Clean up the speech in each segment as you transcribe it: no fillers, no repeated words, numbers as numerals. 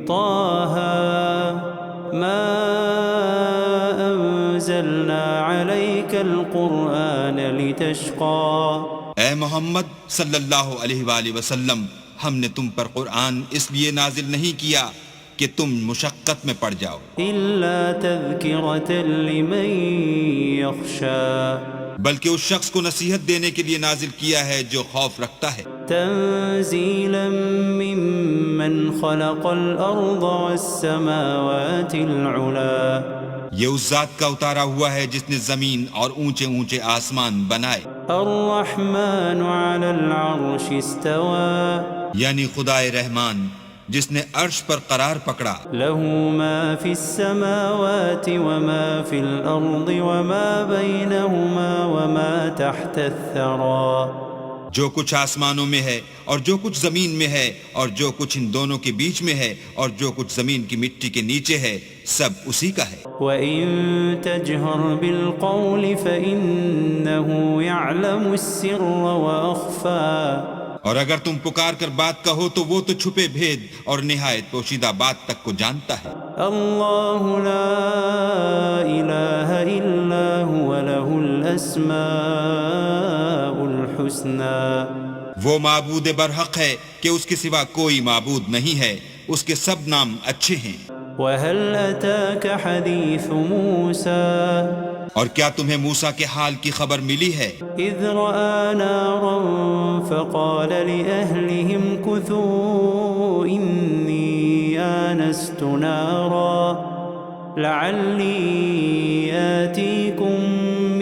طه ما أنزلنا عليك القرآن لتشقى. اے محمد صلی اللہ علیہ وآلہ وسلم، ہم نے تم پر قرآن اس لیے نازل نہیں کیا کہ تم مشقت میں پڑ جاؤ، إلا تذكرة لمن يخشى. بلکہ اس شخص کو نصیحت دینے کے لیے نازل کیا ہے جو خوف رکھتا ہے، تنزيلا ممن خلق الأرض والسماوات العلا. یہ اس ذات کا اتارا ہوا ہے جس نے زمین اور اونچے اونچے آسمان بنائے، الرحمن على العرش استوى. یعنی خدائے رحمان جس نے عرش پر قرار پکڑا، له ما في السماوات وما في الأرض وما بينهما وما تحت الثرى. جو کچھ آسمانوں میں ہے اور جو کچھ زمین میں ہے اور جو کچھ ان دونوں کے بیچ میں ہے اور جو کچھ زمین کی مٹی کے نیچے ہے، سب اسی کا ہے. وَإِن تَجْهَرْ بِالْقَوْلِ فَإِنَّهُ يَعْلَمُ السِّرَّ وَأَخْفَى. اور اگر تم پکار کر بات کہو تو وہ تو چھپے بھید اور نہایت پوشیدہ بات تک کو جانتا ہے. اللہ لا الہ الا هو له الاسماء الحسنى. وہ معبود برحق ہے کہ اس کے سوا کوئی معبود نہیں ہے، اس کے سب نام اچھے ہیں. وَهَلْ أَتَاكَ حَدِيثُ مُوسَى. اور کیا تمہیں موسیٰ کے حال کی خبر ملی ہے؟ إِذْ رَأَى نَارًا فَقَالَ لِأَهْلِهِمْ كُثُوا إِنِّي آنَسْتُ نَارًا لَعَلِّي آتِيكُم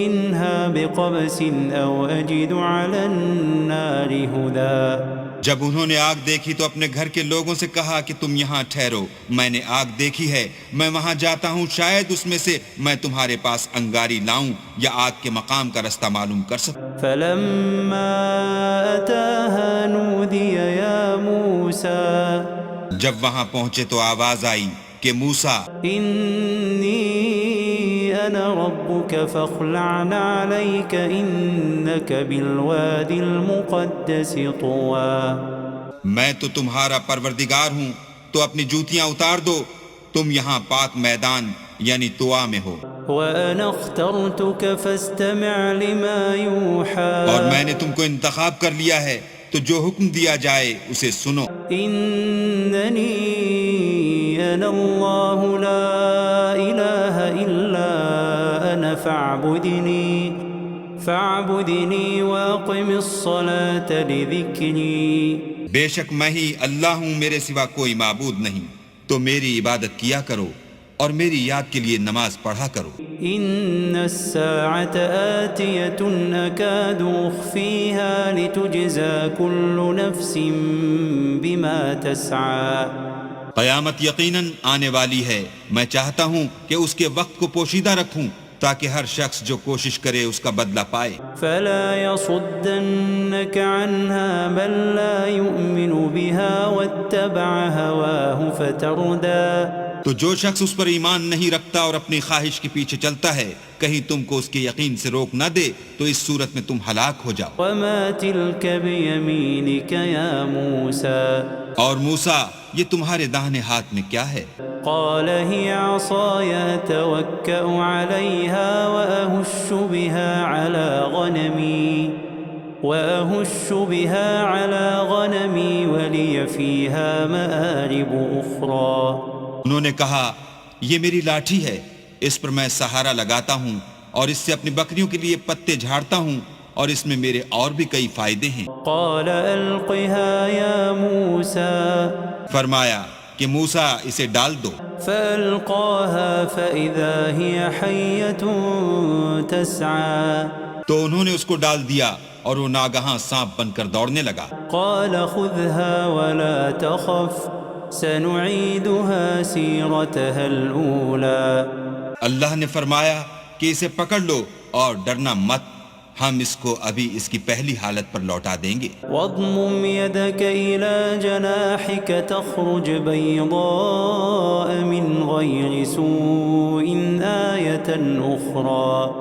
مِّنْهَا بِقَبَسٍ أَوْ أَجِدُ عَلَى النَّارِ هُدًى. جب انہوں نے آگ دیکھی تو اپنے گھر کے لوگوں سے کہا کہ تم یہاں ٹھہرو، میں نے آگ دیکھی ہے، میں وہاں جاتا ہوں، شاید اس میں سے میں تمہارے پاس انگاری لاؤں یا آگ کے مقام کا رستہ معلوم کر سکوں. فَلَمَّا أَتَاهَا نُودِيَ يَا مُوسَى. جب وہاں پہنچے تو آواز آئی کہ موسیٰ، إِنِّي أَنَا رَبُّكَ فَاخْلَعْ عَلَيْكَ إِنَّكَ بِالْوَادِ الْمُقَدَّسِ طُوًى. میں تو تمہارا پروردگار ہوں، تو اپنی جوتیاں اتار دو، تم یہاں پاک میدان یعنی طوا میں ہو. وَأَنَا اخْتَرْتُكَ فَاسْتَمِعْ لِمَا يُوحَى. اور میں نے تم کو انتخاب کر لیا ہے، تو جو حکم دیا جائے اسے سنو. إِنَّنِي أَنَا اللَّهُ لَا إِلَهَ إِلَّا أَنَا فَاعْبُدْنِي وَأَقِمِ الصَّلَاةَ لِذِكْرِي. بے شک میں ہی اللہ ہوں، میرے سوا کوئی معبود نہیں، تو میری عبادت کیا کرو اور میری یاد کے لیے نماز پڑھا کرو. إِنَّ السَّاعَةَ آتِيَةٌ أَكَادُ أُخْفِيهَا لِتُجْزَى كُلُّ نَفْسٍ بِمَا تَسْعَى. قیامت یقیناً آنے والی ہے، میں چاہتا ہوں کہ اس کے وقت کو پوشیدہ رکھوں تاکہ ہر شخص جو کوشش کرے اس کا بدلہ پائے. فَلَا يَصُدَّنَّكَ عَنْهَا مَن لَّا يُؤْمِنُ بِهَا وَاتَّبَعَ هَوَاهُ فَتَرْدَىٰ. تو جو شخص اس پر ایمان نہیں رکھتا اور اپنی خواہش کے پیچھے چلتا ہے، کہیں تم کو اس کے یقین سے روک نہ دے تو اس صورت میں تم ہلاک ہو جاؤ. وَمَا تِلْكَ بِيَمِينِكَ يَا مُوسَىٰ. اور موسیٰ، یہ تمہارے داہنے ہاتھ میں کیا ہے؟ قال هي عصاي أتوكأ عليها وأهش بها على غنمي ولي فيها مآرب أخرى. انہوں نے کہا، یہ میری لاٹھی ہے، اس پر میں سہارا لگاتا ہوں اور اس سے اپنی بکریوں کے لیے پتے جھاڑتا ہوں اور اس میں میرے اور بھی کئی فائدے ہیں. قال ألقها يا موسى. فرمایا کہ موسیٰ اسے ڈال دو. فألقاها فإذا هي حية تسعى. تو انہوں نے اس کو ڈال دیا اور وہ ناگہاں سانپ بن کر دوڑنے لگا. قال خذها ولا تخف سنعيدها سيرتها الأولى. اللہ نے فرمایا کہ اسے پکڑ لو اور ڈرنا مت، ہم اس کو ابھی اس کی پہلی حالت پر لوٹا دیں گے. واضمم يدك إلى جناحك تخرج بيضاء من غير سوء آية أخرى.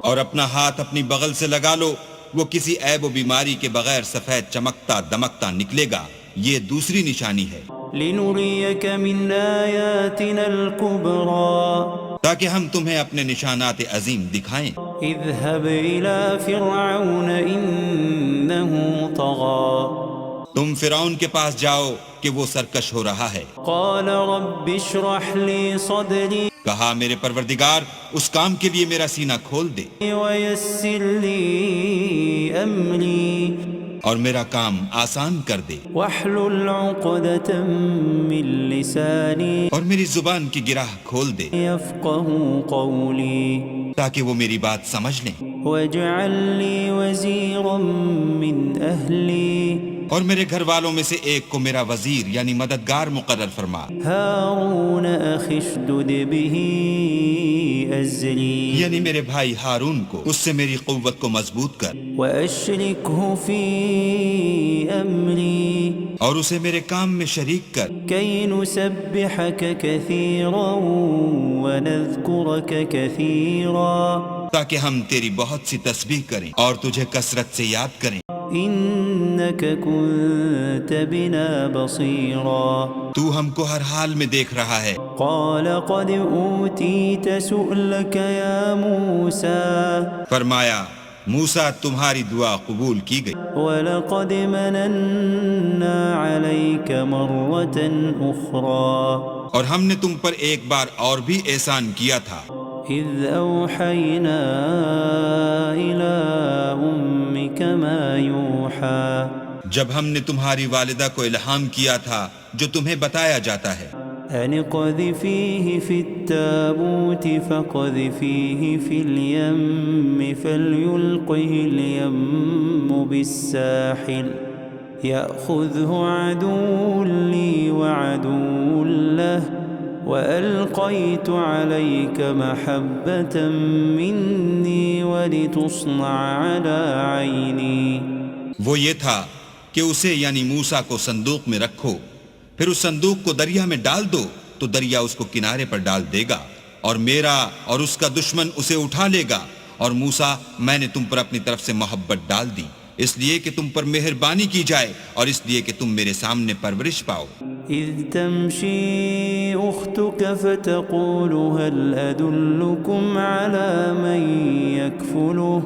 اور اپنا ہاتھ اپنی بغل سے لگا لو، وہ کسی عیب و بیماری کے بغیر سفید چمکتا دمکتا نکلے گا، یہ دوسری نشانی ہے. لنريك من آياتنا الكبرى تاکہ ہم تمہیں اپنے نشانات عظیم دکھائیں۔ اذهب إلى فرعون إنه طغى تم فرعون کے پاس جاؤ کہ وہ سرکش ہو رہا ہے۔ قال رب اشرح لي صدري کہا میرے پروردگار اس کام کے لیے میرا سینہ کھول دے ويسر لي أمري اور میرا کام آسان کر دے، واحلل عقدة من لساني اور میری زبان کی گرہ کھول دے يفقهوا قولي تاکہ وہ میری بات سمجھ لیں، واجعل لي وزيرا من أهلي اور میرے گھر والوں میں سے ایک کو میرا وزیر یعنی مددگار مقرر فرما۔ هارون أخي اشدد به أزري یعنی میرے بھائی ہارون کو اس سے میری قوت کو مضبوط کر وأشركه في أمري اور اسے میرے کام میں شریک کر، كي نسبحك كثيرا ونذكرك كثيرا تاکہ ہم تیری بہت سی تسبیح کریں اور تجھے کثرت سے یاد کریں۔ إنك كنت بنا بصيرا تو ہم کو ہر حال میں دیکھ رہا ہے۔ قال قد أوتيت سؤلك يا موسى فرمایا موسیٰ تمہاری دعا قبول کی گئی، ولقد مننا عليك مرة أخرى اور ہم نے تم پر ایک بار اور بھی احسان کیا تھا، إذ أوحينا إلى أمك ما يوحى جب ہم نے تمہاری والدہ کو الہام کیا تھا جو تمہیں بتایا جاتا ہے، أن اقذفيه في التابوت فاقذفيه في اليم فليلقه اليم بالساحل يأخذه عدو لي وعدو له وألقيت عليك محبة مني ولتصنع على عيني۔ وہ یہ تھا کہ اسے یعنی موسیٰ کو صندوق میں رکھو، پھر اس صندوق کو دریا میں ڈال دو تو دریا اس کو کنارے پر ڈال دے گا، اور میرا اور اس کا دشمن اسے اٹھا لے گا، اور موسیٰ میں نے تم پر اپنی طرف سے محبت ڈال دی، اس لیے کہ تم پر مہربانی کی جائے اور اس لیے کہ تم میرے سامنے پرورش پاؤ۔ إذ تمشي أختك فتقول هل أدلكم على من يكفله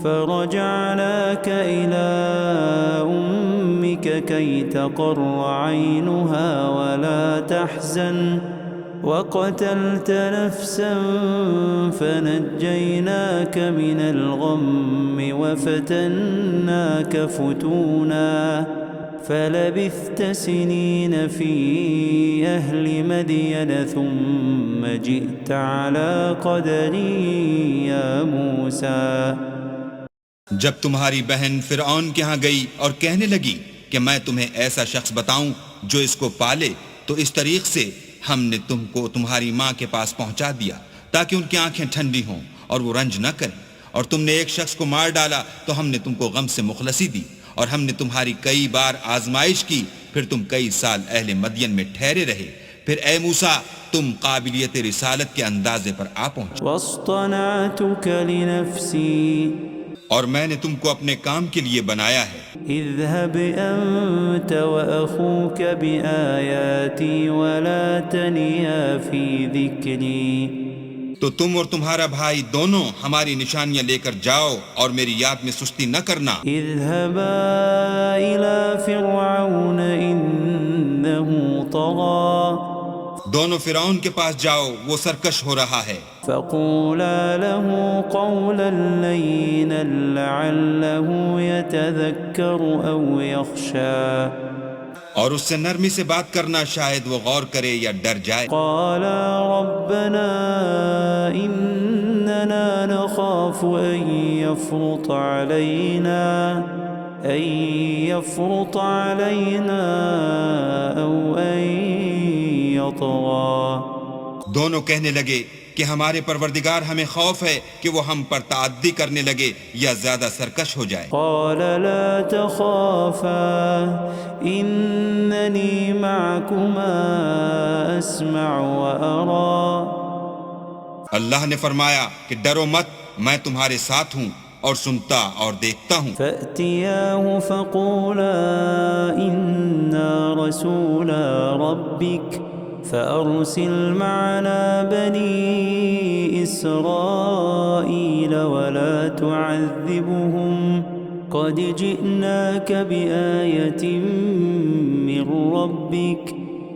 فرجعناك إلى أمك كي تقر عينها ولا تحزن وقتلت نفسا فنجيناك من الغم وفتناك فتونا فلبثت سنين في أهل مدين ثم جئت على قدر يا موسى۔ جب تمہاری بہن فرعون کے ہاں گئی اور کہنے لگی کہ میں تمہیں ایسا شخص بتاؤں جو اس کو پالے، تو اس طریق سے ہم نے تم کو تمہاری ماں کے پاس پہنچا دیا تاکہ ان کی آنکھیں ٹھنڈی ہوں اور وہ رنج نہ کریں، اور تم نے ایک شخص کو مار ڈالا تو ہم نے تم کو غم سے مخلصی دی، اور ہم نے تمہاری کئی بار آزمائش کی، پھر تم کئی سال اہل مدین میں ٹھہرے رہے، پھر اے موسیٰ تم قابلیت رسالت کے اندازے پر آ پہنچے، واصطنعتك لنفسي اور میں نے تم کو اپنے کام کے لیے بنایا ہے۔ اذهب أنت وأخوك بآياتي ولا تنيا في ذكري تو تم اور تمہارا بھائی دونوں ہماری نشانیاں لے کر جاؤ اور میری یاد میں سستی نہ کرنا۔ اذهبا إلى فرعون إنه طغى دونوں فرعون کے پاس جاؤ، وہ سرکش ہو رہا ہے، فقولا له قولا لينا لعله يتذكر أو يخشى اور اس سے نرمی سے بات کرنا، شاید وہ غور کرے یا ڈر جائے۔ قالا ربنا إننا نخاف أن يفرط علينا أو أن يطغى۔ دونوں کہنے لگے کہ ہمارے پروردگار ہمیں خوف ہے کہ وہ ہم پر تعدی کرنے لگے یا زیادہ سرکش ہو جائے۔ قال لا تخافا إنني معكما أسمع وأرى۔ اللہ نے فرمایا کہ ڈرو مت، میں تمہارے ساتھ ہوں اور سنتا اور دیکھتا ہوں۔ فأتياه فقولا إنا رسولا ربك فأرسل معنا بني إسرائيل ولا تعذبهم قد جئناك بآية من ربك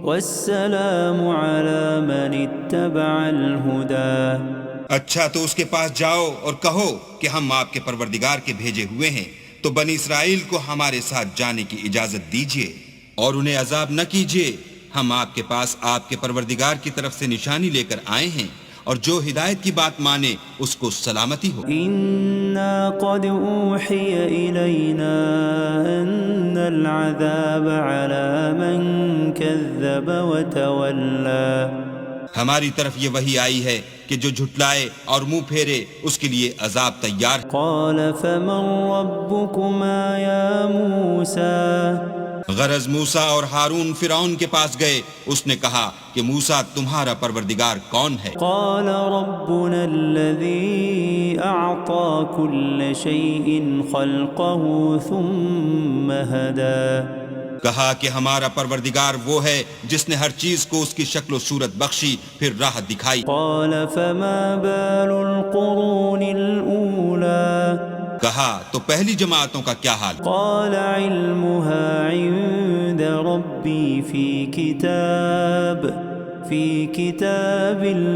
والسلام على من اتبع الهدى۔ اچھا تو اس کے پاس جاؤ اور کہو کہ ہم آپ کے پروردگار کے بھیجے ہوئے ہیں، تو بنی اسرائیل کو ہمارے ساتھ جانے کی اجازت دیجیے اور انہیں عذاب نہ کیجیے۔ ہم آپ کے پاس آپ کے پروردگار کی طرف سے نشانی لے کر آئے ہیں، اور جو ہدایت کی بات مانے اس کو سلامتی ہو۔ إنا قد أوحي إلينا أن العذاب على من كذب وتولى۔ ہماری طرف یہ وحی آئی ہے کہ جو جھٹلائے اور منہ پھیرے اس کے لیے عذاب تیار ہے۔ قال فمن ربكما يا موسى؟ غرض موسیٰ اور ہارون فرعون کے پاس گئے، اس نے کہا کہ موسیٰ تمہارا پروردگار کون ہے؟ قال ربنا الذي أعطى كل شيء خلقه ثم هدى۔ کہا کہ ہمارا پروردگار وہ ہے جس نے ہر چیز کو اس کی شکل و صورت بخشی پھر راہ دکھائی۔ قال فما بال القرون الأولى؟ کہا تو پہلی جماعتوں کا کیا حال؟ قال علمها عند ربي في كتاب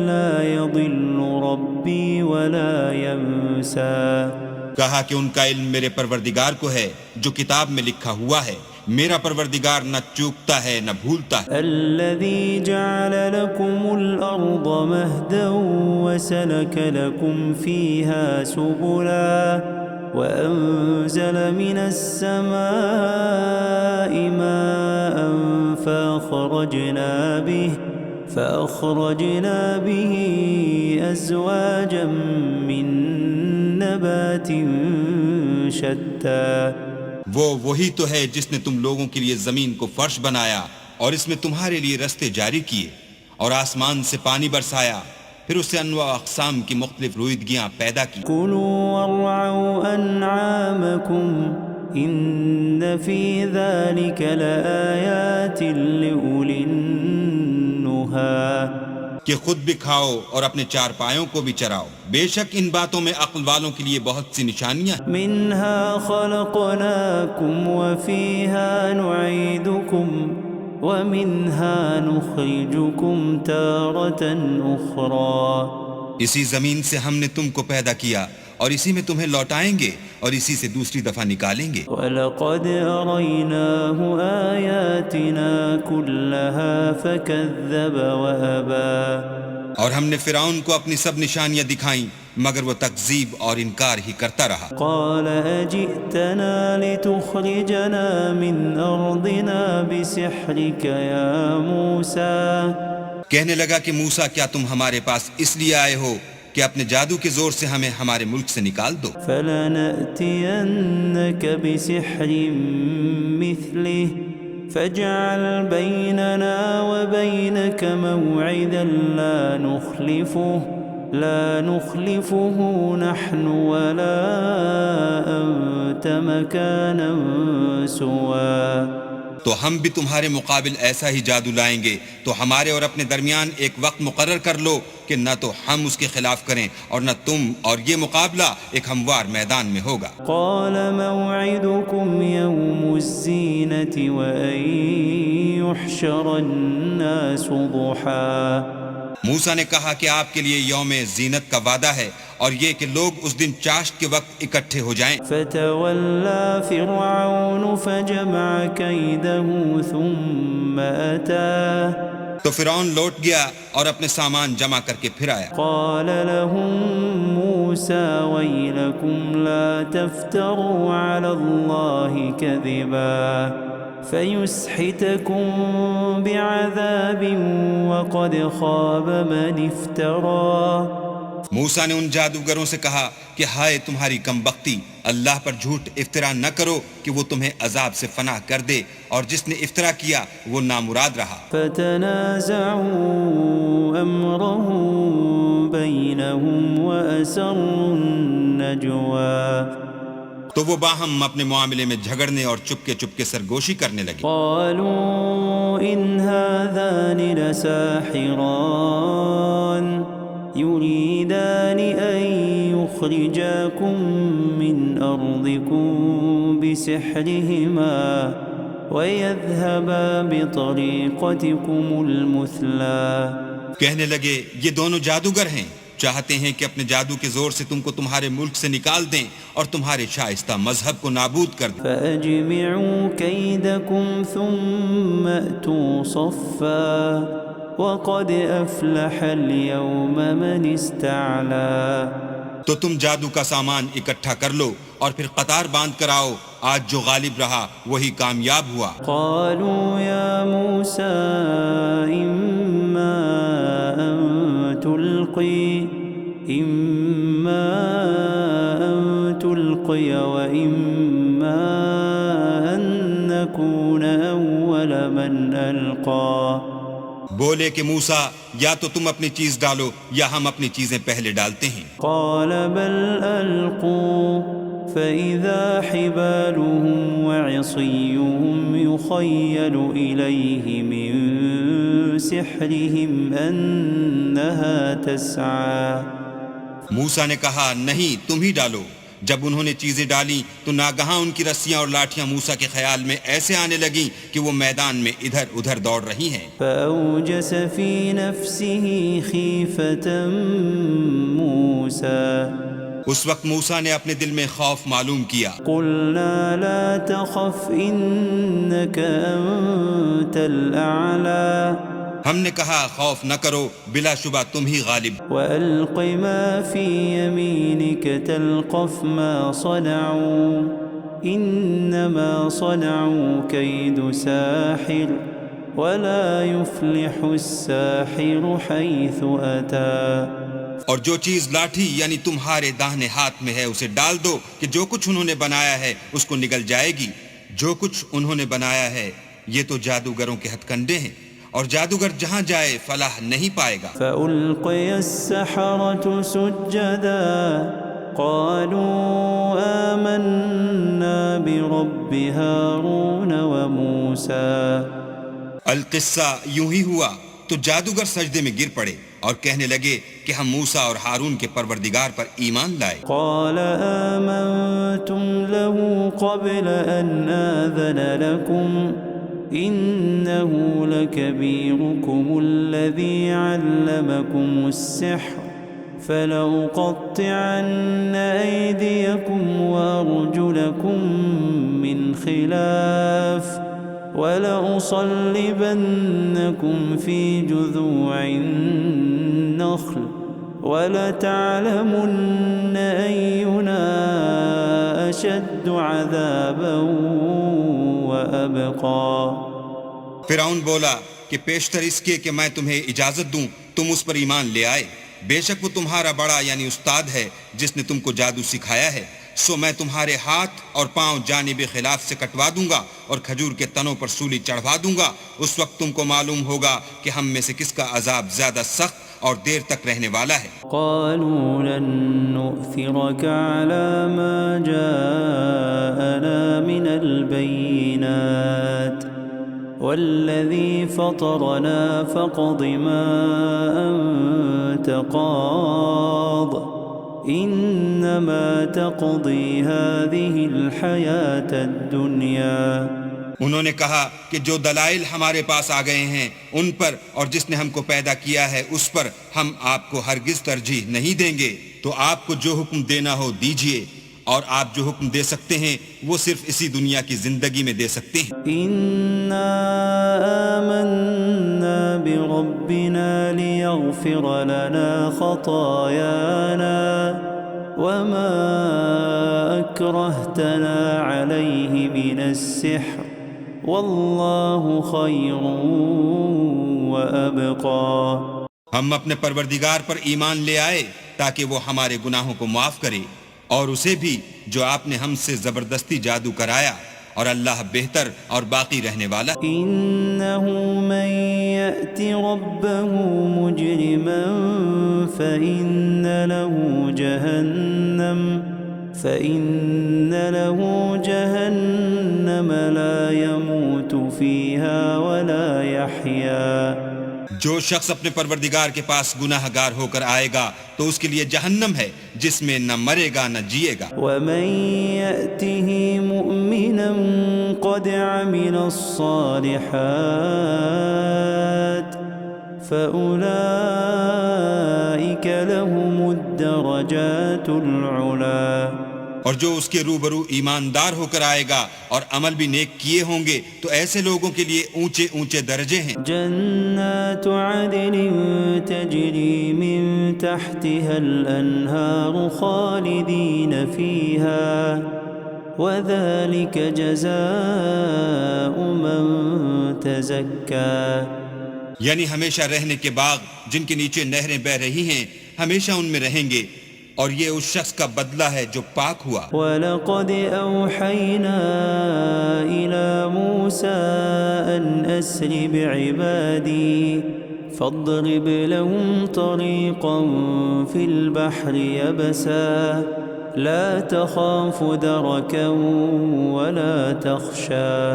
لا يضل ربي ولا ينسى۔ کہا کہ ان کا علم میرے پروردگار کو ہے جو کتاب میں لکھا ہوا ہے، میرا پروردگار نہ چوکتا ہے نہ بھولتا ہے۔ الذي جعل لكم الأرض مهدا وسلك لكم فيها سبلا وأنزل من السماء ماء فأخرجنا به أزواجا من نبات شتى۔ وہی تو ہے جس نے تم لوگوں کے لیے زمین کو فرش بنایا اور اس میں تمہارے لیے رستے جاری کیے، اور آسمان سے پانی برسایا، پھر اس سے انواع اقسام کی مختلف رویدگیاں پیدا کی۔ كلوا وارعوا أنعامكم إن في ذلك لآيات لأولي النهى۔ کہ خود بھی کھاؤ اور اپنے چار پایوں کو بھی چراؤ، بے شک ان باتوں میں عقل والوں کے لیے بہت سی نشانیاں ہیں۔ منها خلقناكم وفيها نعيدكم ومنها نخرجكم تارة أخرى۔ اسی زمین سے ہم نے تم کو پیدا کیا اور اسی میں تمہیں لوٹائیں گے اور اسی سے دوسری دفعہ نکالیں گے۔ وَلَقَدْ أَرَيْنَاهُ آيَاتِنَا كُلَّهَا فَكَذَّبَ وَأَبَى۔ اور ہم نے فرعون کو اپنی سب نشانیاں دکھائیں مگر وہ تکذیب اور انکار ہی کرتا رہا۔ قَالَ أَجِئْتَنَا لِتُخْرِجَنَا مِنْ أَرْضِنَا بِسِحْرِكَ يَا مُوسَى۔ کہنے لگا کہ موسیٰ کیا تم ہمارے پاس اس لیے آئے ہو کہ اپنے جادو کے زور سے ہمیں ہمارے ملک سے نکال دو؟ فَلَنَأْتِيَنَّكَ بِسِحْرٍ مِثْلِهِ فَاجْعَلْ بَيْنَنَا وَبَيْنَكَ مَوْعِدًا لا نخلفه نحن ولا أنت مكانا سوا۔ تو ہم بھی تمہارے مقابل ایسا ہی جادو لائیں گے، تو ہمارے اور اپنے درمیان ایک وقت مقرر کر لو کہ نہ تو ہم اس کے خلاف کریں اور نہ تم، اور یہ مقابلہ ایک ہموار میدان میں ہوگا۔ قال موعدكم يوم الزينة وأن يحشر الناس ضحى۔ موسیٰ نے کہا کہ آپ کے لیے یوم زینت کا وعدہ ہے اور یہ کہ لوگ اس دن چاشت کے وقت اکٹھے ہو جائیں۔ فتولى فرعون فجمع كيده ثم أتى۔ تو فرعون لوٹ گیا اور اپنے سامان جمع کر کے پھر آیا۔ قال لهم موسى ويلكم لا تفتروا على الله كذبا فيسحتكم بعذاب وقد خاب من افترى۔ موسیٰ نے ان جادوگروں سے کہا کہ ہائے تمہاری کم بختی، اللہ پر جھوٹ افطرا نہ کرو کہ وہ تمہیں عذاب سے فنا کر دے، اور جس نے افطرا کیا وہ نامراد رہا۔ فتنازعوا امرهم بينهم واسروا نجوا تو وہ باہم اپنے معاملے میں جھگڑنے اور چپکے چپکے سرگوشی کرنے لگے. قالوا إن هذان لساحران يريدان أن يخرجاكم من أرضكم بسحرهما ويذهبا بطريقتكم المثلى. کہنے لگے یہ دونوں جادوگر ہیں، چاہتے ہیں کہ اپنے جادو کے زور سے تم کو تمہارے ملک سے نکال دیں اور تمہارے شائستہ مذہب کو نابود کر دیں. فأجمعوا كيدكم ثم أتوا صفا وقد أفلح اليوم من استعلا. تو تم جادو کا سامان اکٹھا کر لو اور پھر قطار باندھ کر آؤ، آج جو غالب رہا وہی کامیاب ہوا. قالوا يا موسى إما أن تلقي وإما أن نكون أول من ألقى. بولے کہ موسیٰ یا تو تم اپنی چیز ڈالو یا ہم اپنی چیزیں پہلے ڈالتے ہیں. قال بل ألقوا فإذا حبالهم وعصيهم يخيل إليه من سحرهم أنها تسعى. موسیٰ نے کہا نہیں تم ہی ڈالو. جب انہوں نے چیزیں ڈالی تو ناگہاں ان کی رسیاں اور لاٹھیاں موسیٰ کے خیال میں ایسے آنے لگیں کہ وہ میدان میں ادھر ادھر دوڑ رہی ہیں. فأوجس في نفسه خيفة موسى. اس وقت موسیٰ نے اپنے دل میں خوف معلوم کیا. قلنا لا تخف إنك أنت الأعلى. ہم نے کہا خوف نہ کرو، بلا شبہ تم ہی غالب. وألق ما في يمينك تلقف ما صنعوا إنما صنعوا كيد ساحر ولا يفلح الساحر حيث أتى. اور جو چیز لاٹھی یعنی تمہارے داہنے ہاتھ میں ہے اسے ڈال دو کہ جو کچھ انہوں نے بنایا ہے اس کو نگل جائے گی. جو کچھ انہوں نے بنایا ہے یہ تو جادوگروں کے ہتھ کنڈے ہیں، اور جادوگر جہاں جائے فلاح نہیں پائے گا. فألقي السحرة سجدا قالوا آمنا برب هارون وموسى. القصہ یوں ہی ہوا تو جادوگر سجدے میں گر پڑے اور کہنے لگے کہ ہم موسیٰ اور ہارون کے پروردگار پر ایمان لائے. قال آمنتم له قبل أن آذن لكم إنه لكبيركم الذي علمكم السحر فلأقطعن أيديكم وأرجلكم من خلاف ولأصلبنكم في جذوع النخل ولتعلمن أينا أشد عذابا وأبقى. فرعون بولا کہ پیشتر اس کے کہ میں تمہیں اجازت دوں تم اس پر ایمان لے آئے، بے شک وہ تمہارا بڑا یعنی استاد ہے جس نے تم کو جادو سکھایا ہے، سو میں تمہارے ہاتھ اور پاؤں جانب خلاف سے کٹوا دوں گا اور کھجور کے تنوں پر سولی چڑھوا دوں گا. اس وقت تم کو معلوم ہوگا کہ ہم میں سے کس کا عذاب زیادہ سخت اور دیر تک رہنے والا ہے. قالوا لن نؤثرك على ما جاءنا من البينات والذي فطرنا فاقض ما أنت قاض إنما تقضي هذه الحياة الدنيا. انہوں نے کہا کہ جو دلائل ہمارے پاس آ گئے ہیں ان پر اور جس نے ہم کو پیدا کیا ہے اس پر ہم آپ کو ہرگز ترجیح نہیں دیں گے. تو آپ کو جو حکم دینا ہو دیجئے، اور آپ جو حکم دے سکتے ہیں وہ صرف اسی دنیا کی زندگی میں دے سکتے ہیں. إنا آمنا بربنا ليغفر لنا خطايانا وما أكرهتنا عليه من السحر والله خير وأبقى. ہم اپنے پروردگار پر ایمان لے آئے تاکہ وہ ہمارے گناہوں کو معاف کرے، اور اسے بھی جو آپ نے ہم سے زبردستی جادو کرایا، اور اللہ بہتر اور باقی رہنے والا. إنه من يأت ربه مجرما فإن له جهنم فإن له جهنم لا يموت فيها ولا يحيا جو شخص اپنے پروردگار کے پاس گناہ گار ہو کر آئے گا تو اس کے لیے جہنم ہے جس میں نہ مرے گا نہ جیے گا. ومن يأته مؤمنا قد عمل الصالحات فأولئك لهم الدرجات العلا اور جو اس کے روبرو ایماندار ہو کر آئے گا اور عمل بھی نیک کیے ہوں گے تو ایسے لوگوں کے لیے اونچے اونچے درجے ہیں. جنات عدن تجری من تحتها الانہار خالدین فیہا وذلك جزاء من تزکا یعنی ہمیشہ رہنے کے باغ جن کے نیچے نہریں بہ رہی ہیں ہمیشہ ان میں رہیں گے اور یہ اس شخص کا بدلہ ہے جو پاک ہوا. وَلَقَدْ أَوْحَيْنَا إِلَى مُوسَىٰ أَنْ أَسْرِ بِعِبَادِي فَاضْرِبْ لَهُمْ طَرِيقًا فِي الْبَحْرِ يَبَسًا لَا تَخَافُ دَرَكًا وَلَا تَخْشَىٰ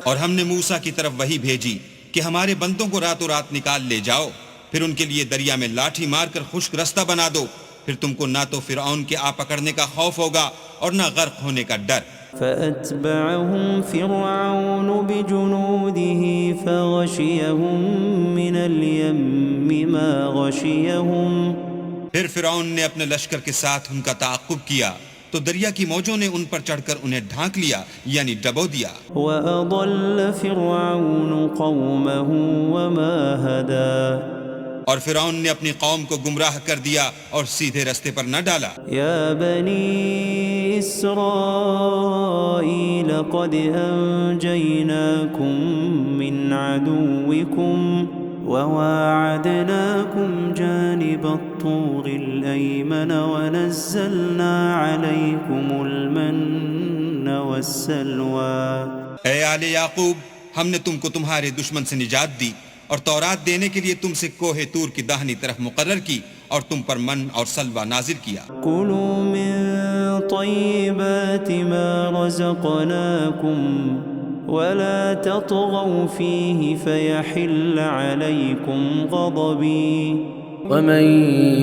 اور ہم نے موسیٰ کی طرف وحی بھیجی کہ ہمارے بندوں کو راتوں رات نکال لے جاؤ پھر ان کے لیے دریا میں لاٹھی مار کر خشک رستہ بنا دو پھر تم کو نہ تو فرعون کے آ پکڑنے کا خوف ہوگا اور نہ غرق ہونے کا ڈر. فَأَتْبَعَهُمْ فِرْعَوْنُ بِجُنُودِهِ فَغَشِيَهُمْ مِنَ الْيَمِّ مَا غَشِيَهُمْ پھر فرعون نے اپنے لشکر کے ساتھ ان کا تعاقب کیا تو دریا کی موجوں نے ان پر چڑھ کر انہیں ڈھانک لیا یعنی ڈبو دیا. وَأَضَلَّ فِرْعَوْنُ قَوْمَهُ وَمَا هَدَى اور فرعون نے اپنی قوم کو گمراہ کر دیا اور سیدھے رستے پر نہ ڈالا. یا بنی اسرائیل قد انجیناکم من عدوکم وواعدناکم جانب الطور الایمن ونزلنا علیکم المن والسلوى. اے آل یعقوب ہم نے تم کو تمہارے دشمن سے نجات دی اور تورات دینے کے لیے تم سے کوہ طور کی داہنی طرف مقرر کی اور تم پر من اور سلوہ نازل کیا. کلوا من طیبات ما رزقناکم ولا تطغوا فیہ فیحل علیکم غضبی ومن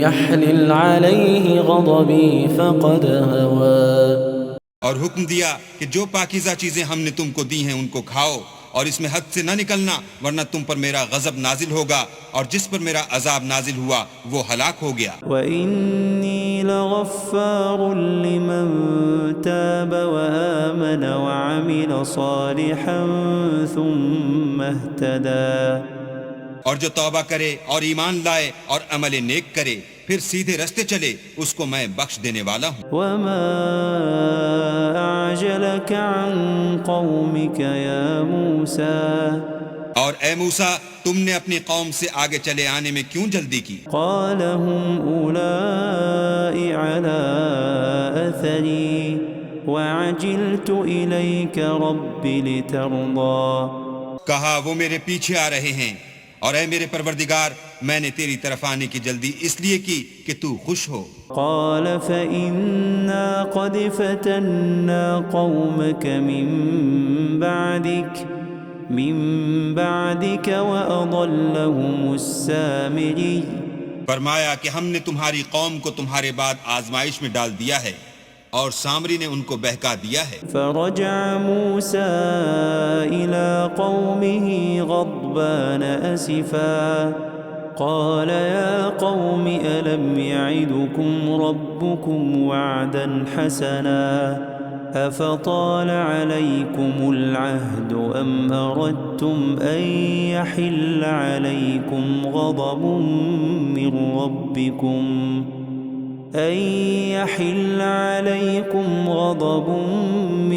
يحلل عليه غضبي فقد هوى. اور حکم دیا کہ جو پاکیزہ چیزیں ہم نے تم کو دی ہیں ان کو کھاؤ اور اس میں حد سے نہ نکلنا ورنہ تم پر میرا غضب نازل ہوگا اور جس پر میرا عذاب نازل ہوا وہ ہلاک ہو گیا. وَإِنِّي لَغَفَّارٌ لِّمَن تَابَ وَآمَنَ وَعَمِلَ صَالِحًا ثُمَّ اهْتَدَىٰ. اور جو توبہ کرے اور ایمان لائے اور عمل نیک کرے پھر سیدھے رستے چلے اس کو میں بخش دینے والا ہوں. وَمَا أَعْجَلَكَ عَن قَوْمِكَ يَا مُوسَىٰ. اور اے موسیٰ تم نے اپنی قوم سے آگے چلے آنے میں کیوں جلدی کی؟ قَالَ هُمْ أُولَاءِ عَلَىٰ أَثَرِي وَعَجِلْتُ إِلَيْكَ رَبِّ لِتَرْضَىٰ. کہا وہ میرے پیچھے آ رہے ہیں اور اے میرے پروردگار میں نے تیری طرف آنے کی جلدی اس لیے کی کہ تو خوش ہو. قال فإنا قد فتنا قومك من بعدك وأضلهم السامري. فرمایا کہ ہم نے تمہاری قوم کو تمہارے بعد آزمائش میں ڈال دیا ہے اور سامری نے ان کو بہکا دیا ہے. فرجع موسى إلى قومه غضبان أسفا قال يا قوم ألم يعدكم ربكم وعدا حسنا أفطال عليكم العهد أم أردتم أن يحل عليكم غضب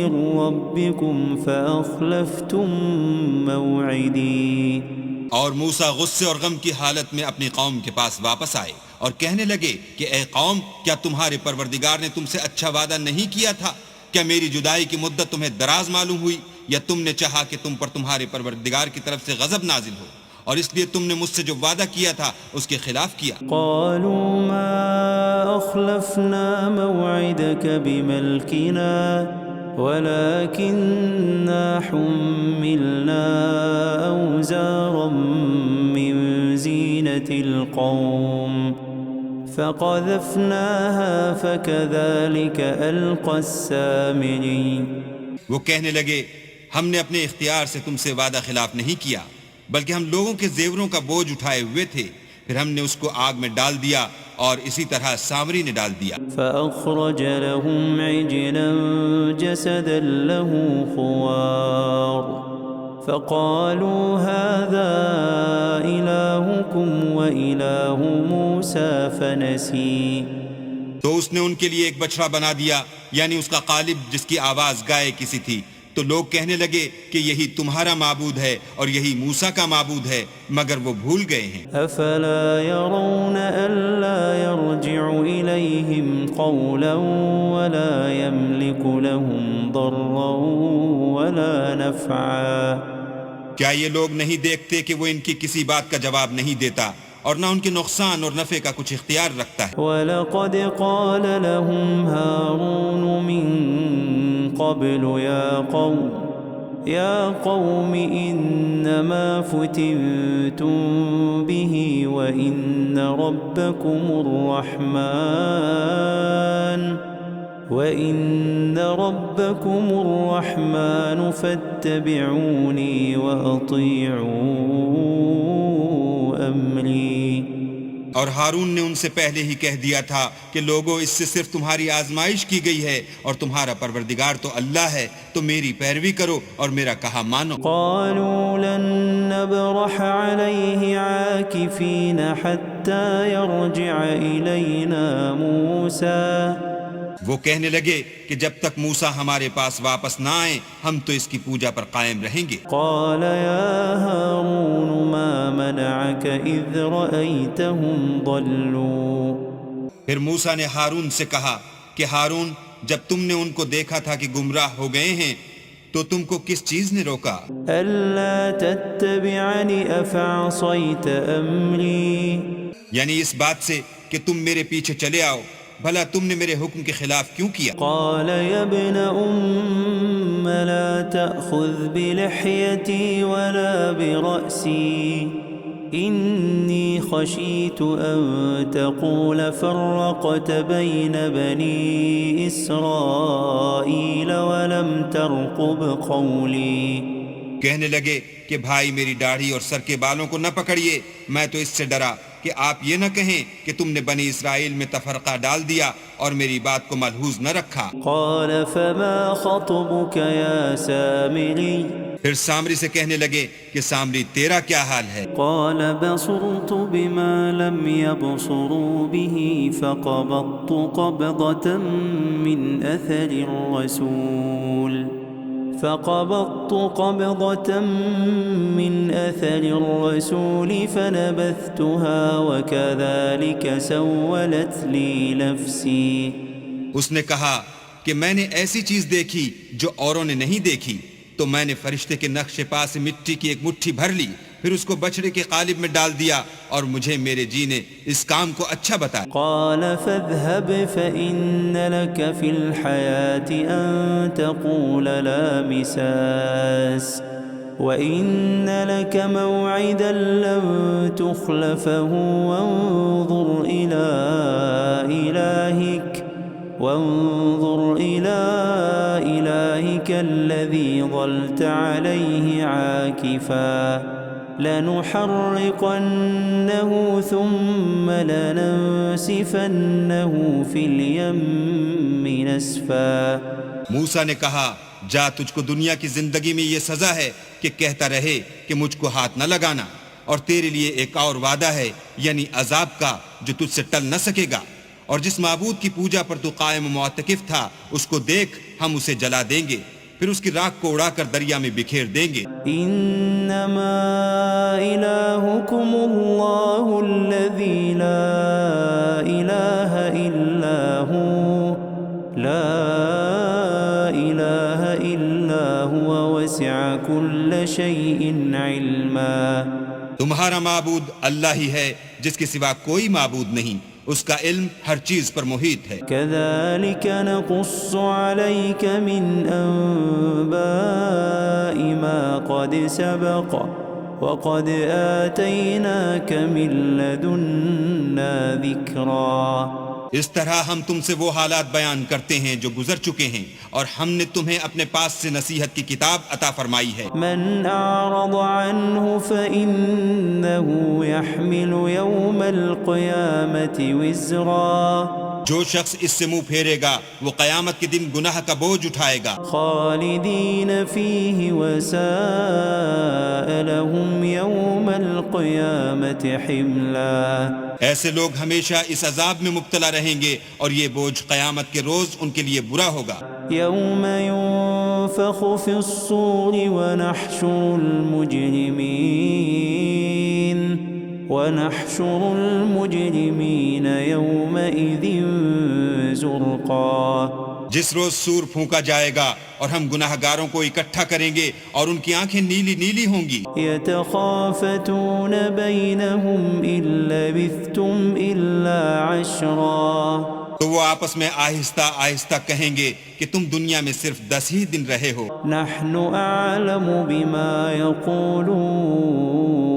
من ربكم فأخلفتم موعدي. اور موسیٰ غصے اور غم کی حالت میں اپنی قوم کے پاس واپس آئے اور کہنے لگے کہ اے قوم کیا تمہارے پروردگار نے تم سے اچھا وعدہ نہیں کیا تھا؟ کیا میری جدائی کی مدت تمہیں دراز معلوم ہوئی یا تم نے چاہا کہ تم پر تمہارے پروردگار کی طرف سے غضب نازل ہو اور اس لیے تم نے مجھ سے جو وعدہ کیا تھا اس کے خلاف کیا۔ قالوا ما أخلفنا موعدك بملكنا ولكننا حملنا أوزارا من زينة القوم فقذفناها فكذلك ألقى السامري۔ وہ کہنے لگے ہم نے اپنے اختیار سے تم سے وعدہ خلاف نہیں کیا، بلکہ ہم لوگوں کے زیوروں کا بوجھ اٹھائے ہوئے تھے، پھر ہم نے اس کو آگ میں ڈال دیا اور اسی طرح سامری نے ڈال دیا۔ فأخرج لهم عجلا جسدا له خوار فقالوا هذا إلهكم وإله موسى فنسي۔ تو اس نے ان کے لیے ایک بچڑا بنا دیا، یعنی اس کا قالب جس کی آواز گائے کسی تھی، تو لوگ کہنے لگے کہ یہی تمہارا معبود ہے اور یہی موسیٰ کا معبود ہے، مگر وہ بھول گئے ہیں۔ أفلا يرون ألا يرجع إليهم قولا ولا يملك لهم ضرا ولا نفعا۔ کیا یہ لوگ نہیں دیکھتے کہ وہ ان کی کسی بات کا جواب نہیں دیتا اور نہ ان کے نقصان اور نفع کا کچھ اختیار رکھتا ہے؟ وَلَقَدْ قَالَ لَهُمْ هَارُونُ مِنْ قَبْلُ يَا قَوْمِ إِنَّمَا فُتِنْتُمْ بِهِ وَإِنَّ رَبَّكُمُ الرَّحْمَنُ فَاتَّبِعُونِي وَأَطِيعُوا أَمْرِي۔ اور ہارون نے ان سے پہلے ہی کہہ دیا تھا کہ لوگوں اس سے صرف تمہاری آزمائش کی گئی ہے اور تمہارا پروردگار تو اللہ ہے، تو میری پیروی کرو اور میرا کہا مانو۔ قالوا لن نبرح عليه عاكفين حتى يرجع إلينا موسى۔ وہ کہنے لگے کہ جب تک موسیٰ ہمارے پاس واپس نہ آئیں ہم تو اس کی پوجا پر قائم رہیں گے۔ قال يا هارون ما منعك إذ رأيتهم ضلوا۔ پھر موسیٰ نے ہارون سے کہا کہ ہارون، جب تم نے ان کو دیکھا تھا کہ گمراہ ہو گئے ہیں تو تم کو کس چیز نے روکا؟ ألا تتبعني أفعصيت أمري۔ یعنی اس بات سے کہ تم میرے پیچھے چلے آؤ، بھلا تم نے میرے حکم کے خلاف کیوں کیا؟ قال يا ابن أم لا تأخذ بلحيتي ولا برأسي إني خشيت أن تقول فرقت بين بني إسرائيل ولم ترقب قولي۔ کہنے لگے کہ بھائی میری داڑھی اور سر کے بالوں کو نہ پکڑیے، میں تو اس سے ڈرا کہ آپ یہ نہ کہیں کہ تم نے بنی اسرائیل میں تفرقہ ڈال دیا اور میری بات کو ملحوظ نہ رکھا۔ قال فما خطبك يا سامري۔ پھر سامری سے کہنے لگے کہ سامری تیرا کیا حال ہے؟ قال بصرت بما لم يبصروا به فقبضت قبضة من أثر الرسول فنبذتها وكذلك سولت لي نفسي۔ اس نے کہا کہ میں نے ایسی چیز دیکھی جو اوروں نے نہیں دیکھی، تو میں نے فرشتے کے نقش پا سے مٹی کی ایک مٹھی بھر لی، پھر اس کو بچڑے کے قالب میں ڈال دیا اور مجھے میرے جی نے اس کام کو اچھا بتایا۔ قال فاذهب فإن لك في الحياة أن تقول لا مساس وإن لك موعدا لن تخلفه وانظر إلى إلهك الذي ظلت عليه عاكفا لنحرقنه ثم لننسفنه في اليم نسفا۔ موسیٰ نے کہا جا، تجھ کو دنیا کی زندگی میں یہ سزا ہے کہ کہتا رہے کہ مجھ کو ہاتھ نہ لگانا، اور تیرے لیے ایک اور وعدہ ہے یعنی عذاب کا جو تجھ سے ٹل نہ سکے گا، اور جس معبود کی پوجا پر تو قائم و معتکف تھا اس کو دیکھ، ہم اسے جلا دیں گے، پھر اس کی راکھ کو اڑا کر دریا میں بکھیر دیں گے۔ انما الہکم اللہ الذی لا الہ الا هو وسع كل شيء علما۔ تمہارا معبود اللہ ہی ہے جس کے سوا کوئی معبود نہیں، اس کا علم ہر چیز پر محیط ہے۔ كذلك نقص عليك من أنباء ما قد سبق وقد آتيناك من لدنا ذكرا۔ اس طرح ہم تم سے وہ حالات بیان کرتے ہیں جو گزر چکے ہیں، اور ہم نے تمہیں اپنے پاس سے نصیحت کی کتاب عطا فرمائی ہے۔ من أعرض عنه فإنه يحمل يوم القيامة وزرا۔ جو شخص اس سے منہ پھیرے گا وہ قیامت کے دن گناہ کا بوجھ اٹھائے گا۔ خالدين فيه وساء لهم يوم القيامة حملا۔ ایسے لوگ ہمیشہ اس عذاب میں مبتلا رہیں گے اور یہ بوجھ قیامت کے روز ان کے لیے برا ہوگا۔ يوم ينفخ في الصور ونحشر المجرمين يومئذ زرقا۔ جس روز سور پھونکا جائے گا اور ہم گناہ گاروں کو اکٹھا کریں گے اور ان کی آنکھیں نیلی نیلی ہوں گی۔ يتخافتون بينهم إن لبثتم إلا عشرا۔ تو وہ آپس میں آہستہ آہستہ کہیں گے کہ تم دنیا میں صرف 10 ہی دن رہے ہو۔ نحن أعلم بما يقولون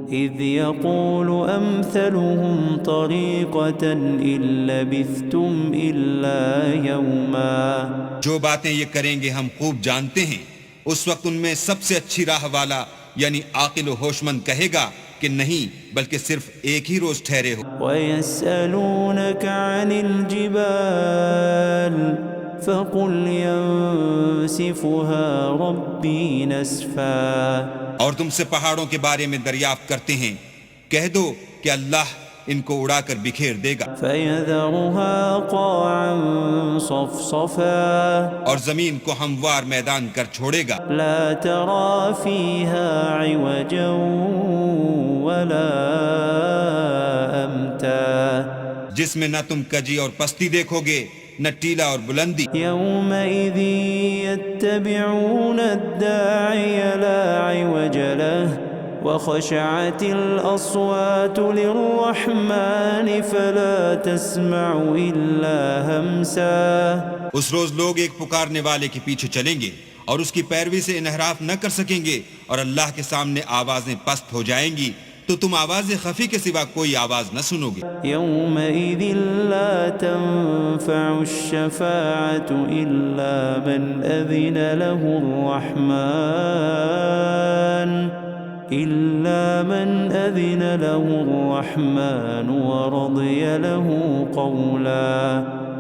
إذ يقول أمثلهم طريقة إن لبثتم إلا يوما۔ جو باتیں یہ کریں گے ہم خوب جانتے ہیں، اس وقت ان میں سب سے اچھی راہ والا یعنی عاقل و ہوش مند کہے گا کہ نہیں بلکہ صرف ایک ہی روز ٹھہرے ہو۔ وَيَسْأَلُونَكَ عَنِ الْجِبَالِ فَقُلْ يَنسِفُهَا رَبِّي نَسْفًا۔ اور تم سے پہاڑوں کے بارے میں دریافت کرتے ہیں، کہہ دو کہ اللہ ان کو اڑا کر بکھیر دے گا۔ فَيَذَرُهَا قَاعًا صَفْصَفًا۔ اور زمین کو ہموار میدان کر چھوڑے گا۔ لَا تَرَى فِيهَا عِوَجًا وَلَا أَمْتًا۔ جس میں نہ تم کجی اور پستی دیکھو گے نہ ٹیلا اور بلندی۔ يَوْمَئِذٍ يَتَّبِعُونَ الدَّاعِيَ لَا عِوَجَ لَهُ وَخَشَعَتِ الْأَصْوَاتُ لِلرَّحْمَنِ فَلَا تَسْمَعُ إِلَّا هَمْسًا۔ اس روز لوگ ایک پکارنے والے کے پیچھے چلیں گے اور اس کی پیروی سے انحراف نہ کر سکیں گے، اور اللہ کے سامنے آوازیں پست ہو جائیں گی تو تم آواز خفی کے سوا کوئی آواز نہ سنو گے۔ يَوْمَئِذٍ لَا تَنفَعُ الشَّفَاعَةُ إِلَّا مَنْ أَذِنَ له الرَّحْمَنُ وَرَضِيَ لَهُ قَوْلًا۔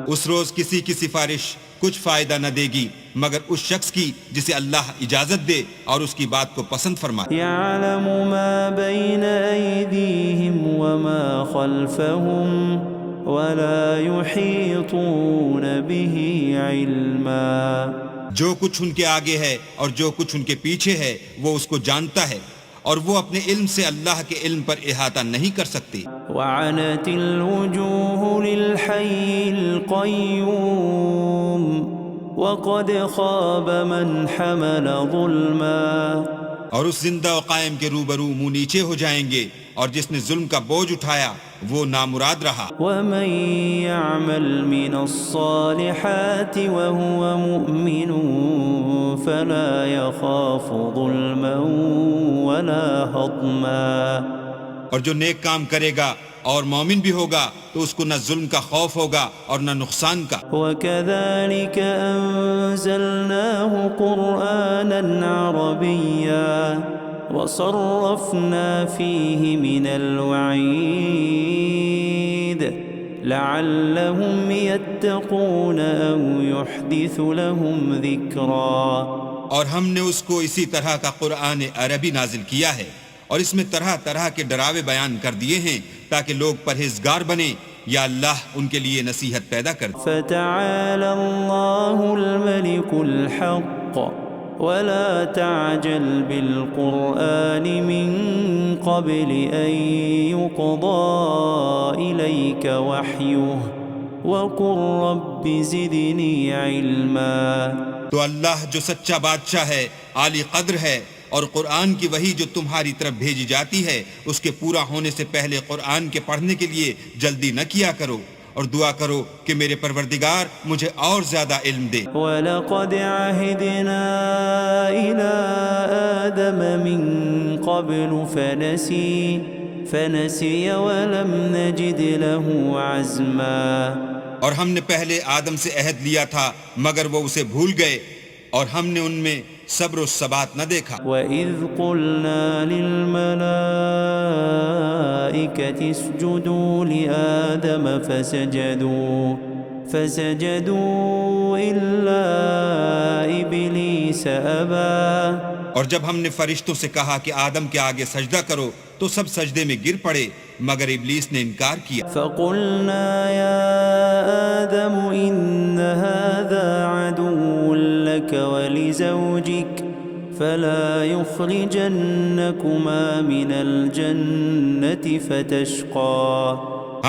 اس روز کسی کی سفارش کچھ فائدہ نہ دے گی مگر اس شخص کی جسے اللہ اجازت دے اور اس کی بات کو پسند فرمائے۔ يَعْلَمُ مَا بَيْنَ أَيْدِيهِمْ وَمَا خَلْفَهُمْ وَلَا يُحِيطُونَ بِهِ عِلْمًا۔ جو کچھ ان کے آگے ہے اور جو کچھ ان کے پیچھے ہے وہ اس کو جانتا ہے، اور وہ اپنے علم سے اللہ کے علم پر احاطہ نہیں کر سکتی۔ وعنت الوجوه للحي القيوم وقد خاب من حمل ظلما۔ اور اس زندہ و قائم کے روبرو منہ نیچے ہو جائیں گے، اور جس نے ظلم کا بوجھ اٹھایا وہ نامراد رہا۔ ومن يعمل من الصالحات وهو مؤمن فلا يخاف ظلما ولا هضما۔ اور جو نیک کام کرے گا اور مومن بھی ہوگا تو اس کو نہ ظلم کا خوف ہوگا اور نہ نقصان کا۔ وَكَذَلِكَ أَنزَلْنَاهُ قُرْآنًا عَرَبِيًّا وَصَرَّفْنَا فِيهِ مِنَ الْوَعِيدِ لَعَلَّهُمْ يَتَّقُونَ أَوْ يُحْدِثُ لَهُمْ ذِكْرًا۔ اور ہم نے اس کو اسی طرح کا قرآن عربی نازل کیا ہے، اور اس میں طرح طرح کے ڈراوے بیان کر دیے ہیں تاکہ لوگ پرہیزگار بنیں یا اللہ ان کے لیے نصیحت پیدا کر دے۔ فَتَعَالَى اللَّهُ الْمَلِكُ الْحَقُّ وَلَا تَعْجَلْ بِالْقُرْآنِ مِنْ قَبْلِ أَنْ يُقْضَى إِلَيْكَ وَحْيُهُ وَقُلْ رَبِّ زِدْنِي عِلْمًا۔ تو اللہ جو سچا بادشاہ ہے، عالی قدر ہے، اور قرآن کی وحی جو تمہاری طرف بھیجی جاتی ہے اس کے پورا ہونے سے پہلے قرآن کے پڑھنے کے لیے جلدی نہ کیا کرو، اور دعا کرو کہ میرے پروردگار مجھے اور زیادہ علم دے۔ وَلَقَدْ عَهِدْنَا إِلَىٰ آدَمَ مِن قَبْلُ فَنَسِيَ وَلَمْ نَجِدْ لَهُ عَزْمًا۔ اور ہم نے پہلے آدم سے عہد لیا تھا مگر وہ اسے بھول گئے، اور ہم نے ان میں صبر و ثبات نہ دیکھا۔ وَإِذْ قُلْنَا لِلْمَلَائِكَةِ اسْجُدُوا لِآدَمَ فَسَجَدُوا إِلَّا إِبْلِيسَ أَبَى۔ اور جب ہم نے فرشتوں سے کہا کہ آدم کے آگے سجدہ کرو تو سب سجدے میں گر پڑے مگر ابلیس نے انکار کیا۔ فَقُلْنَا يَا آدَمُ إِنَّ هَذَا عَدُوٌّ لَكَ وَلِزَوْجِكَ فَلَا يُخْرِجَنَّكُمَا مِنَ الْجَنَّةِ فَتَشْقَىٰ۔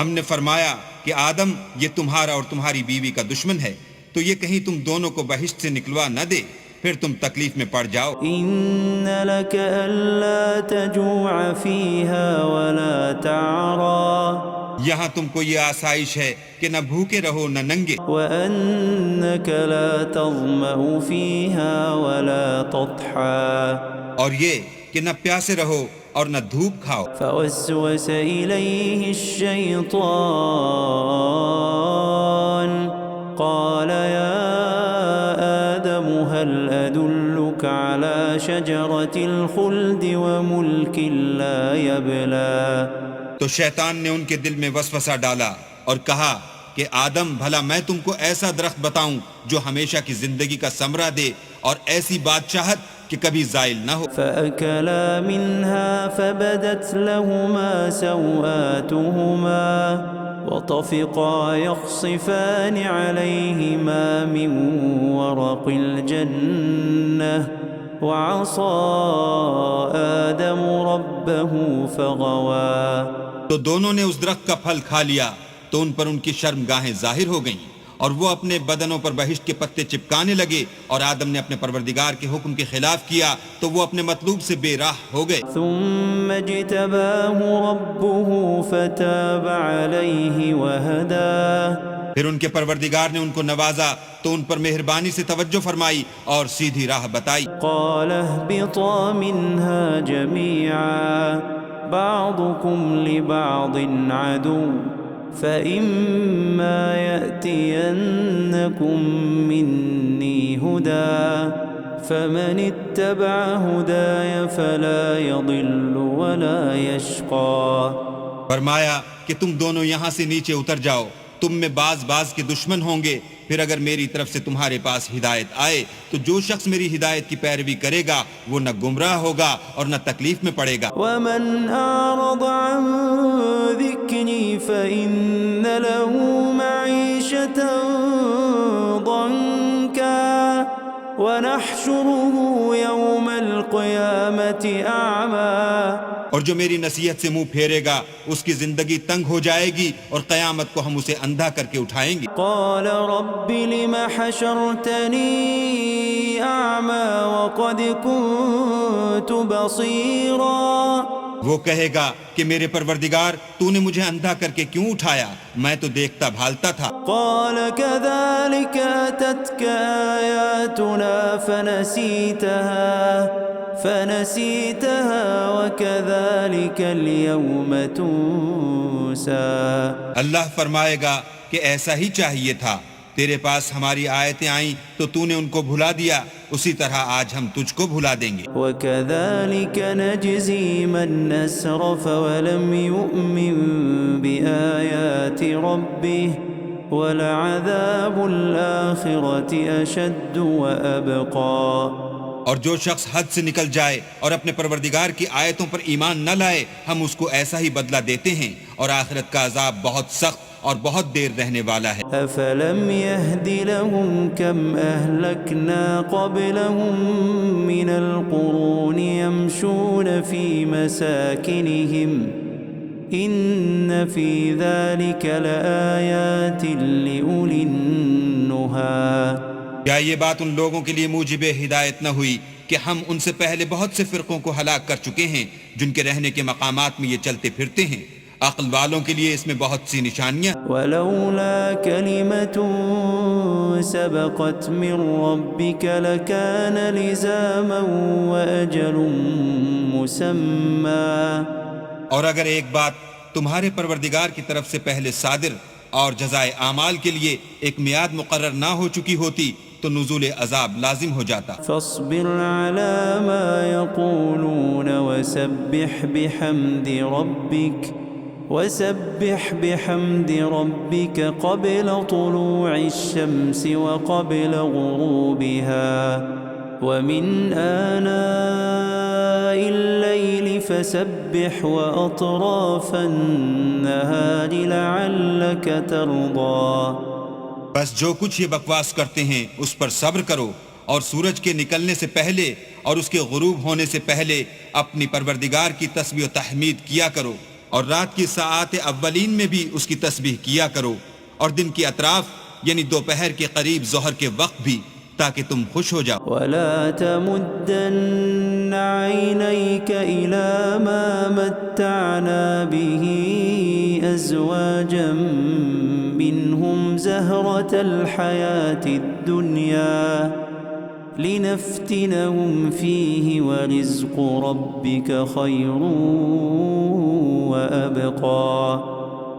ہم نے فرمایا کہ آدم یہ تمہارا اور تمہاری بیوی کا دشمن ہے، تو یہ کہیں تم دونوں کو بہشت سے نکلوا نہ دے، پھر تم تکلیف میں پڑ جاؤ۔ إِنَّ لَكَ أَلَّا تَجُوعَ فِيهَا وَلَا تَعْرَىٰ۔ یہاں تم کو یہ آسائش ہے کہ نہ بھوکے رہو نہ ننگے، وَأَنَّكَ لَا تَظْمَأُ فِيهَا وَلَا تَضْحَىٰ۔ اور یہ کہ نہ پیاسے رہو اور نہ دھوپ کھاؤ۔ فَوَسْوَسَ إِلَيْهِ الشَّيْطَانُ قَالَ يَا آدَمُ هَلْ أَدُلُّكَ عَلَىٰ شَجَرَةِ الْخُلْدِ وَمُلْكٍ لَا يَبْلَىٰ۔ تو شیطان نے ان کے دل میں وسوسہ ڈالا اور کہا کہ آدم بھلا میں تم کو ایسا درخت بتاؤں جو ہمیشہ کی زندگی کا ثمرہ دے اور ایسی بادشاہت کہ کبھی زائل نہ ہو۔ فَأَكَلَا مِنْهَا فَبَدَتْ لَهُمَا سَوْآتُهُمَا وَطَفِقَا يَخْصِفَانِ عَلَيْهِمَا مِنْ وَرَقِ الْجَنَّةِ وَعَصَىٰ آدَمُ رَبَّهُ فَغَوَىٰ۔ تو دونوں نے اس درخت کا پھل کھا لیا تو ان پر ان کی شرمگاہیں ظاہر ہو گئیں، اور وہ اپنے بدنوں پر بہشت کے پتے چپکانے لگے، اور آدم نے اپنے پروردگار کے حکم کے خلاف کیا تو وہ اپنے مطلوب سے بے راہ ہو گئے۔ ثم اجتباه ربه فتاب عليه وهداه۔ پھر ان کے پروردگار نے ان کو نوازا تو ان پر مہربانی سے توجہ فرمائی اور سیدھی راہ بتائی۔ قال اهبطا منها جميعا بعضكم لبعض عدو فإما يأتينكم مني هدى فمن اتبع هداي فلا يضل ولا يشقى۔ فرمایا کہ تم دونوں یہاں سے نیچے اتر جاؤ، تم میں بعض کے دشمن ہوں گے، پھر اگر میری طرف سے تمہارے پاس ہدایت آئے تو جو شخص میری ہدایت کی پیروی کرے گا وہ نہ گمراہ ہوگا اور نہ تکلیف میں پڑے گا۔ ومن أعرض عن ذكري فإن له معيشة ضنكا ونحشره يوم القيامة أعمى۔ اور جو میری نصیحت سے منہ پھیرے گا اس کی زندگی تنگ ہو جائے گی اور قیامت کو ہم اسے اندھا کر کے اٹھائیں گے۔ قال رب لم حشرتني أعمى وقد كنت بصيرا۔ وہ کہے گا کہ میرے پروردگار تو نے مجھے اندھا کر کے کیوں اٹھایا، میں تو دیکھتا بھالتا تھا۔ قال كذلك أتتك آياتنا فنسيتها وكذلك اليوم تنسى۔ اللہ فرمائے گا کہ ایسا ہی چاہیے تھا، تیرے پاس ہماری آیتیں آئیں تو تو نے ان کو بھلا دیا، اسی طرح آج ہم تجھ کو بھلا دیں گے۔ وكذلك نجزي من أسرف ولم يؤمن بآيات ربه ولعذاب الآخرة أشد وأبقى۔ اور جو شخص حد سے نکل جائے اور اپنے پروردگار کی آیتوں پر ایمان نہ لائے ہم اس کو ایسا ہی بدلہ دیتے ہیں، اور آخرت کا عذاب بہت سخت اور بہت دیر رہنے والا ہے۔ أفلم يهد لهم كم أهلكنا قبلهم من القرون يمشون في مساكنهم إن في ذلك لآيات لأولي النهى۔ کیا یہ بات ان لوگوں کے لیے موجب ہدایت نہ ہوئی کہ ہم ان سے پہلے بہت سے فرقوں کو ہلاک کر چکے ہیں جن کے رہنے کے مقامات میں یہ چلتے پھرتے ہیں؟ عقل والوں کے لیے اس میں بہت سی نشانیاں۔ ولولا كلمة سبقت من ربك لكان لزاما وأجل مسمى۔ اور اگر ایک بات تمہارے پروردگار کی طرف سے پہلے صادر اور جزائے اعمال کے لیے ایک میعاد مقرر نہ ہو چکی ہوتی تو نزول عذاب لازم ہو جاتا۔ فاصبر على ما يقولون وسبح بحمد ربك قبل طلوع الشمس وقبل غروبها ومن آناء الليل فسبح وأطراف النهار لعلك ترضى۔ بس جو کچھ یہ بکواس کرتے ہیں اس پر صبر کرو، اور سورج کے نکلنے سے پہلے اور اس کے غروب ہونے سے پہلے اپنی پروردگار کی تسبیح و تحمید کیا کرو، اور رات کی ساعات اولین میں بھی اس کی تسبیح کیا کرو، اور دن کی اطراف یعنی دوپہر کے قریب ظہر کے وقت بھی، تاکہ تم خوش ہو جاؤ۔ ولا تمدن عينيك إلى ما متعنا به أزواجا منهم زهرة الحياة الدنيا لنفتنهم فيه ورزق ربك خير وأبقى۔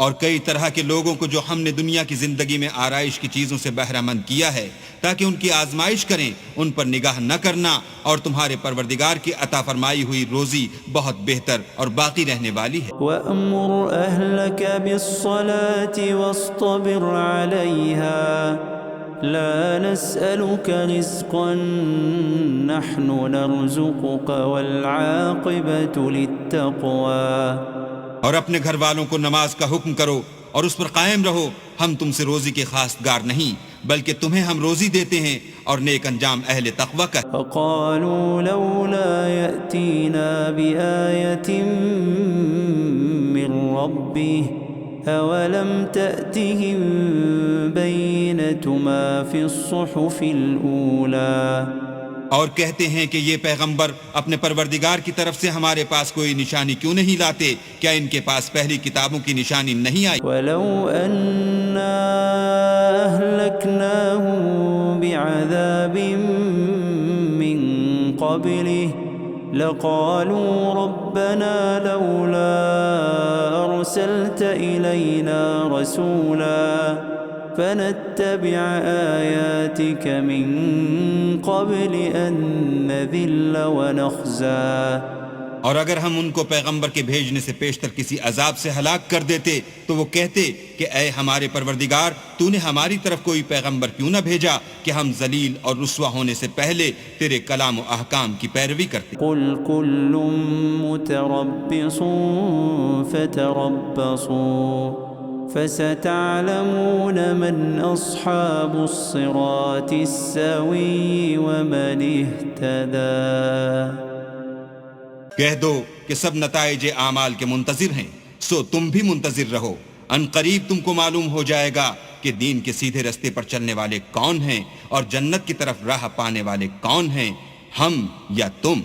اور کئی طرح کے لوگوں کو جو ہم نے دنیا کی زندگی میں آرائش کی چیزوں سے بہرہ مند کیا ہے تاکہ ان کی آزمائش کریں، ان پر نگاہ نہ کرنا، اور تمہارے پروردگار کی عطا فرمائی ہوئی روزی بہت بہتر اور باقی رہنے والی ہے۔ وَأَمُرْ أَهْلَكَ بِالصَّلَاةِ وَاصْطَبِرْ عَلَيْهَا لَا نَسْأَلُكَ رِزْقًا نَحْنُ نَرْزُقُكَ وَالْعَاقِبَةُ لِلتَّقْوَى۔ اور اپنے گھر والوں کو نماز کا حکم کرو اور اس پر قائم رہو، ہم تم سے روزی کے خواستگار نہیں بلکہ تمہیں ہم روزی دیتے ہیں، اور نیک انجام اہل تقوی کا۔ فقالوا لولا يأتينا بآية من ربه أولم تأتهم بينة ما في الصحف الأولى۔ اور کہتے ہیں کہ یہ پیغمبر اپنے پروردگار کی طرف سے ہمارے پاس کوئی نشانی کیوں نہیں لاتے؟ کیا ان کے پاس پہلی کتابوں کی نشانی نہیں آئی؟ وَلَوْ أَنَّا أَهْلَكْنَاهُمْ بِعَذَابٍ مِّن قَبْلِهِ لَقَالُوا رَبَّنَا لَوْلَا أَرْسَلْتَ إِلَيْنَا رَسُولًا فنتبع آياتك من قبل أن نذل ونخزى۔ اور اگر ہم ان کو پیغمبر کے بھیجنے سے پیشتر کسی عذاب سے ہلاک کر دیتے تو وہ کہتے کہ اے ہمارے پروردگار، تو نے ہماری طرف کوئی پیغمبر کیوں نہ بھیجا کہ ہم ذلیل اور رسوا ہونے سے پہلے تیرے کلام و احکام کی پیروی کرتے۔ قل كل متربص فتربصوا فستعلمون من أصحاب الصراط السوي ومن اهتدى۔ کہہ دو کہ سب نتائج اعمال کے منتظر ہیں، سو تم بھی منتظر رہو، ان قریب تم کو معلوم ہو جائے گا کہ دین کے سیدھے رستے پر چلنے والے کون ہیں اور جنت کی طرف راہ پانے والے کون ہیں، ہم یا تم۔